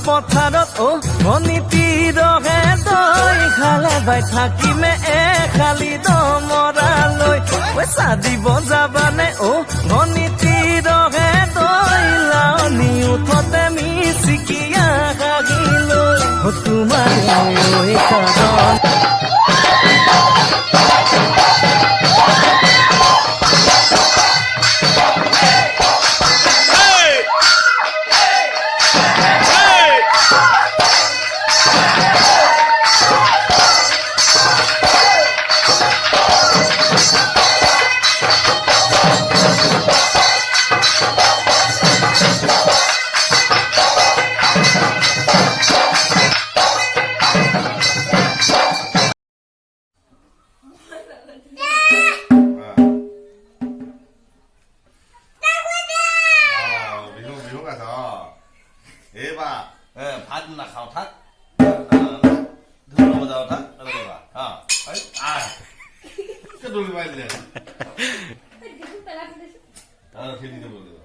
পথাৰত ভনীতি ৰহে দৈ খালে বাই থাকিমে খালি দমৰালৈ পইচা দিব যাবানে ভনীতি ৰহে দৈ লাৱনি উঠতে মিচিকিয়া হাগিলৈ তোমাৰ কাৰণ ভাত নাখাওঁ থাক ধুব যাওঁ থাক দৌৰিবাই দিলে খেলি দিব লাগিব